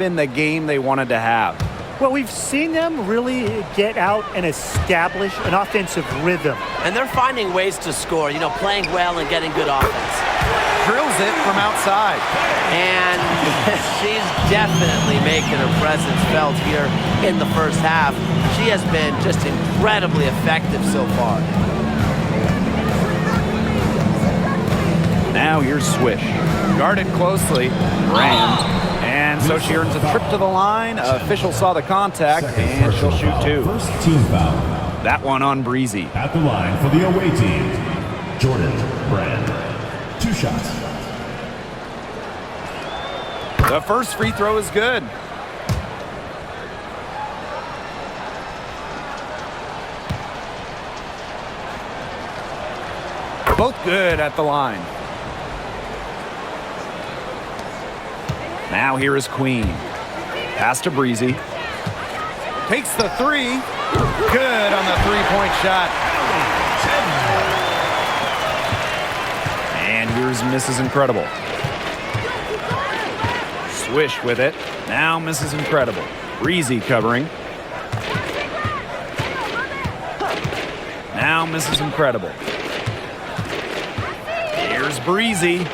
been the game they wanted to have. Well, we've seen them really get out and establish an offensive rhythm. And they're finding ways to score, playing well and getting good offense. Drills it from outside. And she's definitely making her presence felt here in the first half. She has been just incredibly effective so far. Now here's Swish. Guarded closely. Brand. And so she earns a trip to the line. Official saw the contact, and she'll shoot two. First team foul. That one on Breezy. At the line for the away team, Jordan Brand. 2 shots. The first free throw is good. Both good at the line. Now here is Queen. Pass to Breezy. Takes the three. Good on the three-point shot. And here's Mrs. Incredible. Swish with it. Now Mrs. Incredible. Breezy covering. Now Mrs. Incredible. Here's Breezy.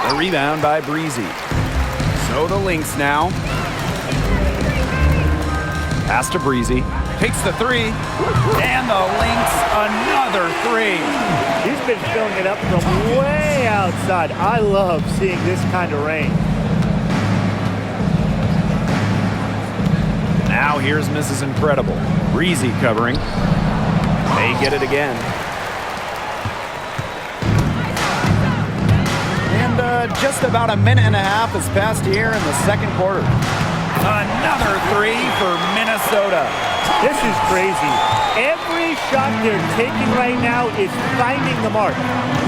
The rebound by Breezy. So the Lynx now. Pass to Breezy. Takes the three. And the Lynx another three. He's been filling it up from way outside. I love seeing this kind of rain. Now here's Mrs. Incredible. Breezy covering. They get it again. Just about a minute and a half has passed here in the second quarter. Another three for Minnesota. This is crazy. Every shot they're taking right now is finding the mark.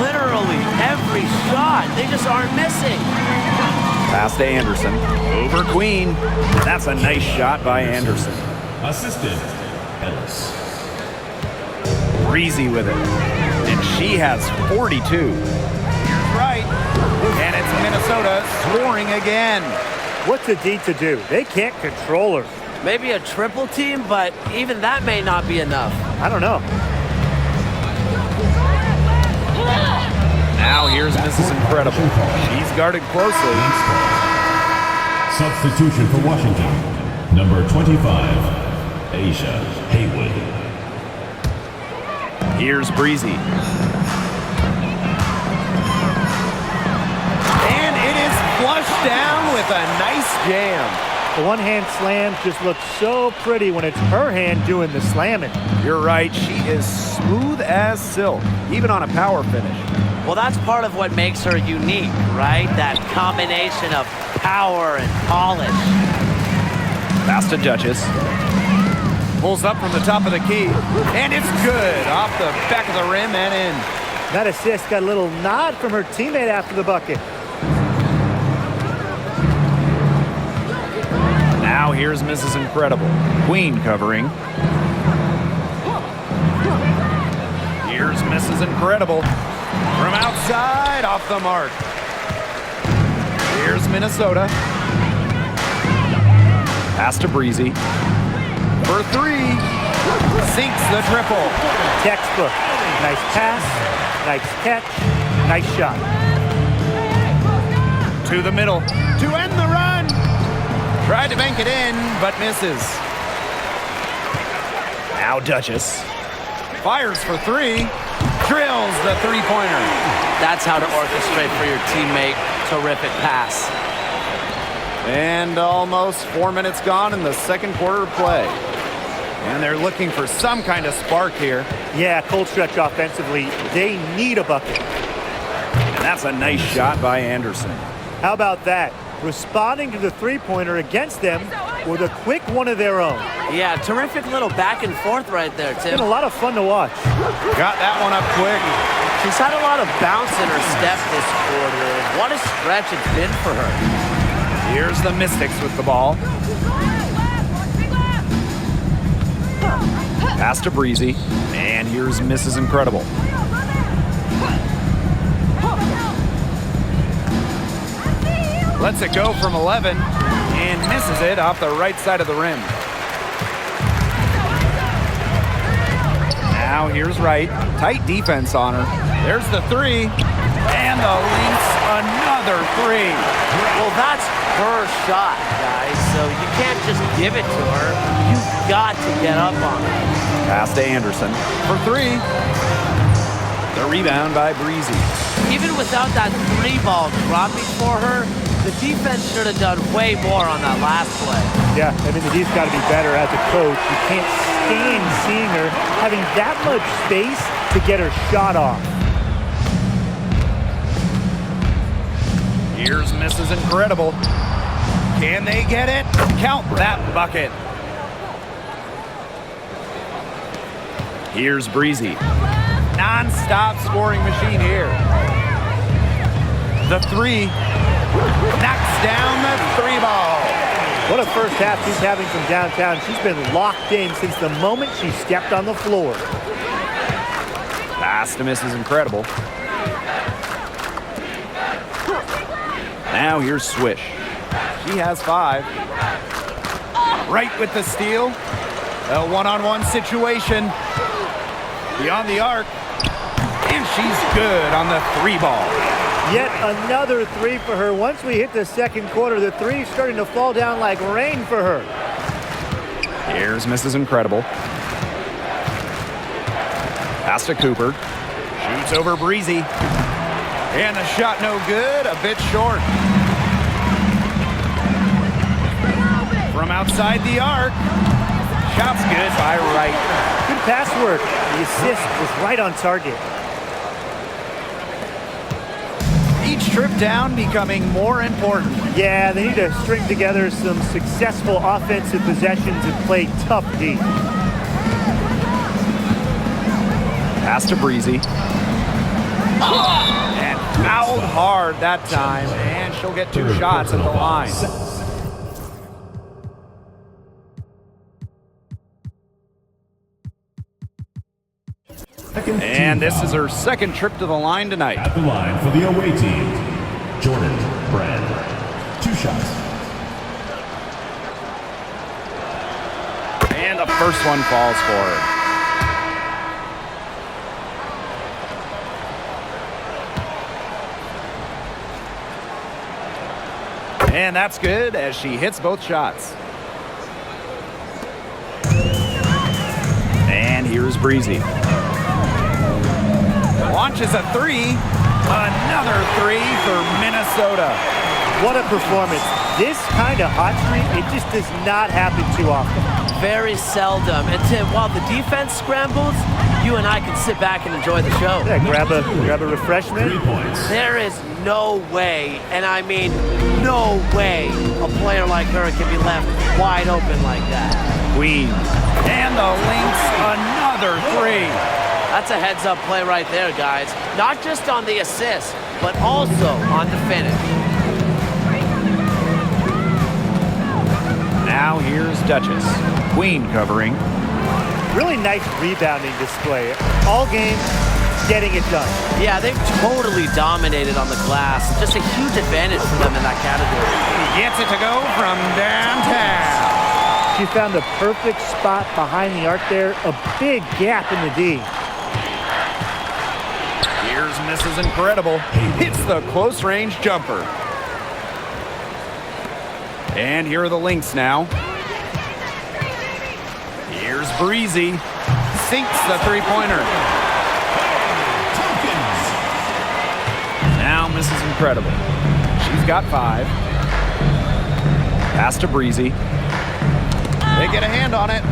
Literally every shot. They just aren't missing. Pass to Anderson. Over Queen. That's a nice shot by Anderson. Assistant, Ellis. Breezy with it. And she has 42. Here's right. And it's Minnesota scoring again. What's a D to do? They can't control her. Maybe a triple team, but even that may not be enough. I don't know. Now here's Mrs. Incredible. She's guarded closely. Substitution for Washington. Number 25, Asia Haywood. Here's Breezy. And it is flushed down with a nice jam. The one-hand slam just looks so pretty when it's her hand doing the slamming. You're right. She is smooth as silk, even on a power finish. Well, that's part of what makes her unique, right? That combination of power and polish. Pass to Duchess. Pulls up from the top of the key. And it's good. Off the back of the rim and in. That assist got a little nod from her teammate after the bucket. Now here's Mrs. Incredible. Queen covering. Here's Mrs. Incredible. From outside, off the mark. Here's Minnesota. Pass to Breezy. For three. Sinks the triple. Textbook. Nice pass, nice catch, nice shot. To the middle. To end the run. Tried to bank it in, but misses. Now Duchess. Fires for three. Drills the three-pointer. That's how to orchestrate for your teammate. Terrific pass. And almost 4 minutes gone in the second quarter of play. And they're looking for some kind of spark here. Yeah, cold stretch offensively. They need a bucket. And that's a nice shot by Anderson. How about that? Responding to the three-pointer against them with a quick one of their own. Yeah, terrific little back and forth right there, Tim. It's been a lot of fun to watch. Got that one up quick. She's had a lot of bounce in her step this quarter. What a stretch it's been for her. Here's the Mystics with the ball. Pass to Breezy. And here's Mrs. Incredible. Lets it go from 11 and misses it off the right side of the rim. Now here's Wright. Tight defense on her. There's the three. And the Lynx, another three. Well, that's her shot, guys, so you can't just give it to her. You've got to get up on it. Pass to Anderson for three. The rebound by Breezy. Even without that three ball dropping for her, the defense should have done way more on that last play. Yeah, I mean, the D's got to be better as a coach. You can't stand seeing her having that much space to get her shot off. Here's Mrs. Incredible. Can they get it? Count that bucket. Here's Breezy. Non-stop scoring machine here. The three. Knocks down the three ball. What a first half she's having from downtown. She's been locked in since the moment she stepped on the floor. Pass to Mrs. Incredible. Now here's Swish. She has 5. Right with the steal. A one-on-one situation. Beyond the arc. And she's good on the three ball. Yet another three for her. Once we hit the second quarter, the three's starting to fall down like rain for her. Here's Mrs. Incredible. Pass to Cooper. Shoots over Breezy. And the shot no good, a bit short. From outside the arc. Shot's good by Wright. Good pass work. The assist was right on target. Each trip down becoming more important. Yeah, they need to string together some successful offensive possessions and play tough D. Pass to Breezy. And fouled hard that time. And she'll get 2 shots at the line. And this is her second trip to the line tonight. At the line for the away team, Jordan Brand. 2 shots. And the first one falls for her. And that's good as she hits both shots. And here's Breezy. Launches a three. Another three for Minnesota. What a performance. This kind of hot streak, it just does not happen too often. Very seldom. And Tim, while the defense scrambles, you and I can sit back and enjoy the show. Yeah, grab a refreshment. 3 points. There is no way, and I mean no way, a player like her can be left wide open like that. Queen. And the Lynx, another three. That's a heads-up play right there, guys. Not just on the assist, but also on the finish. Now here's Duchess. Queen covering. Really nice rebounding display. All game, getting it done. Yeah, they've totally dominated on the glass. Just a huge advantage for them in that category. Gets it to go from downtown. She found the perfect spot behind the arc there. A big gap in the D. Here's Mrs. Incredible. Hits the close range jumper. And here are the Lynx now. Here's Breezy. Sinks the three-pointer. Now Mrs. Incredible. She's got 5. Pass to Breezy. They get a hand on it.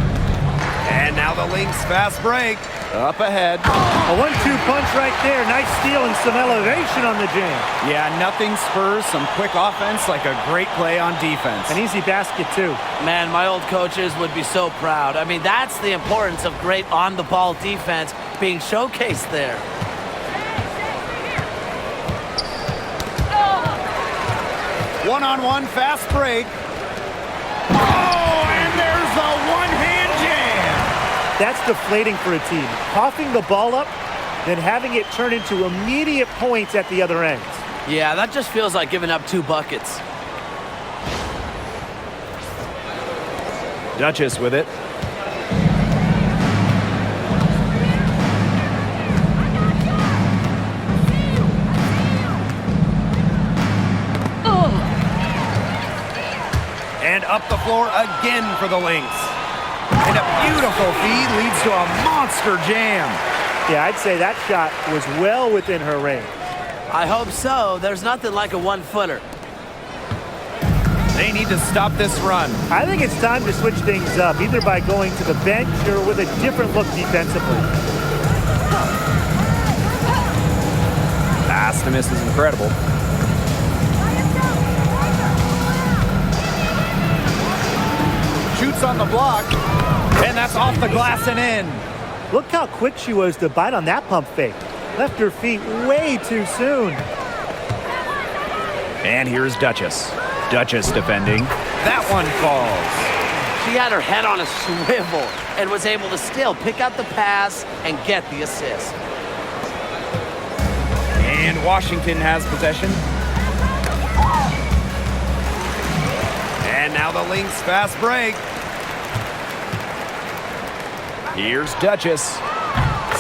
And now the Lynx fast break. Up ahead. A 1-2 punch right there. Nice steal and some elevation on the jam. Yeah, nothing spurs some quick offense like a great play on defense. An easy basket, too. Man, my old coaches would be so proud. I mean, that's the importance of great on-the-ball defense being showcased there. One-on-one fast break. Oh, and there's a one-hand jam. That's deflating for a team. Coughing the ball up, then having it turn into immediate points at the other end. Yeah, that just feels like giving up 2 buckets. Duchess with it. And up the floor again for the Lynx. And a beautiful feed leads to a monster jam. Yeah, I'd say that shot was well within her range. I hope so. There's nothing like a one-footer. They need to stop this run. I think it's time to switch things up, either by going to the bench or with a different look defensively. Pass to miss is incredible. Shoots on the block, and that's off the glass and in. Look how quick she was to bite on that pump fake. Left her feet way too soon. And here's Duchess. Duchess defending. That one falls. She had her head on a swivel and was able to still pick out the pass and get the assist. And Washington has possession. And now the Lynx fast break. Here's Duchess.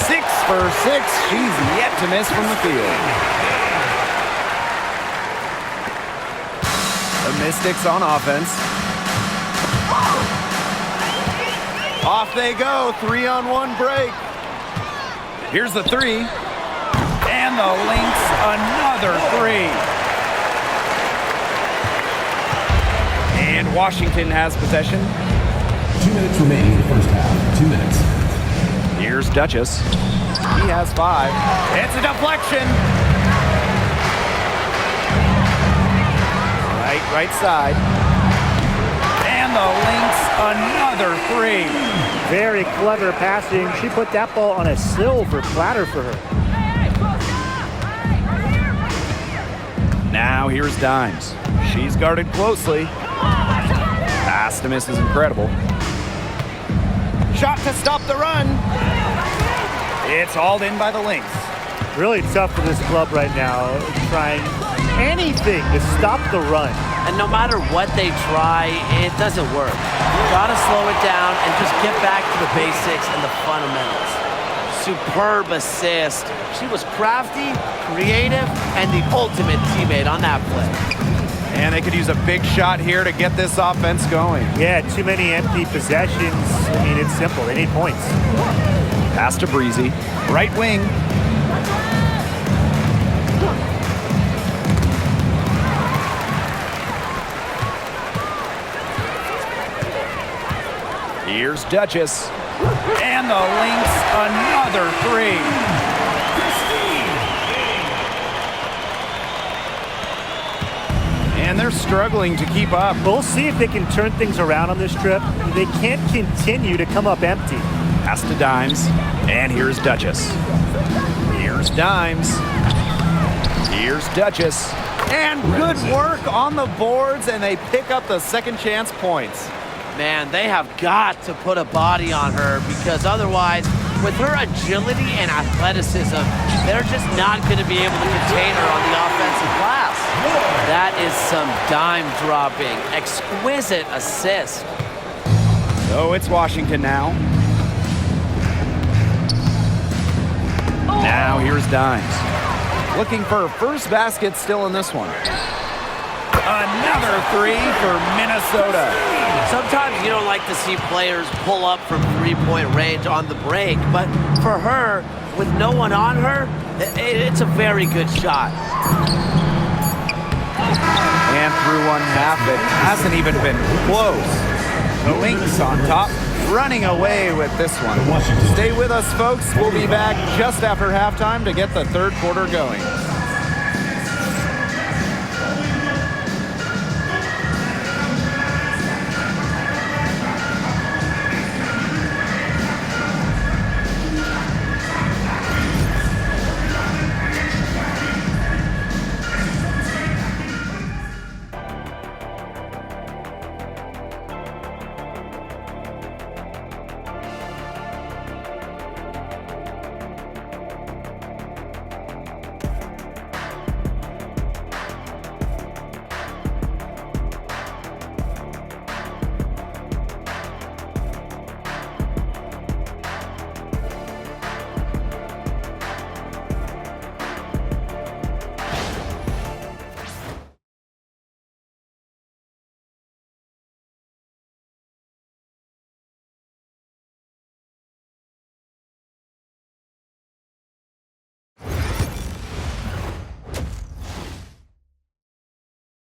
6 for 6. She's yet to miss from the field. The Mystics on offense. Off they go. 3-on-1 break. Here's the 3. And the Lynx another 3. And Washington has possession. 2 minutes remaining in the first half. 2 minutes. Here's Duchess. He has 5. It's a deflection. Right side. And the Lynx another 3. Very clever passing. She put that ball on a silver platter for her. Now here's Dimes. She's guarded closely. Pass to miss is incredible. Shot to stop the run. It's hauled in by the Lynx. Really tough for this club right now, trying anything to stop the run. And no matter what they try, it doesn't work. Gotta slow it down and just get back to the basics and the fundamentals. Superb assist. She was crafty, creative, and the ultimate teammate on that play. And they could use a big shot here to get this offense going. Yeah, too many empty possessions. I mean, it's simple. They need points. Pass to Breezy. Right wing. Here's Duchess. And the Lynx another 3. And they're struggling to keep up. We'll see if they can turn things around on this trip. They can't continue to come up empty. Pass to Dimes. And here's Duchess. Here's Dimes. Here's Duchess. And good work on the boards, and they pick up the second chance points. Man, they have got to put a body on her because otherwise, with her agility and athleticism, they're just not going to be able to contain her on the offensive glass. That is some dime dropping, exquisite assist. So it's Washington now. Now here's Dimes. Looking for her first basket still in this one. Another 3 for Minnesota. Sometimes you don't like to see players pull up from three-point range on the break, but for her, with no one on her, it's a very good shot. And through one half, it hasn't even been close. The Lynx on top, running away with this one. Stay with us, folks. We'll be back just after halftime to get the third quarter going.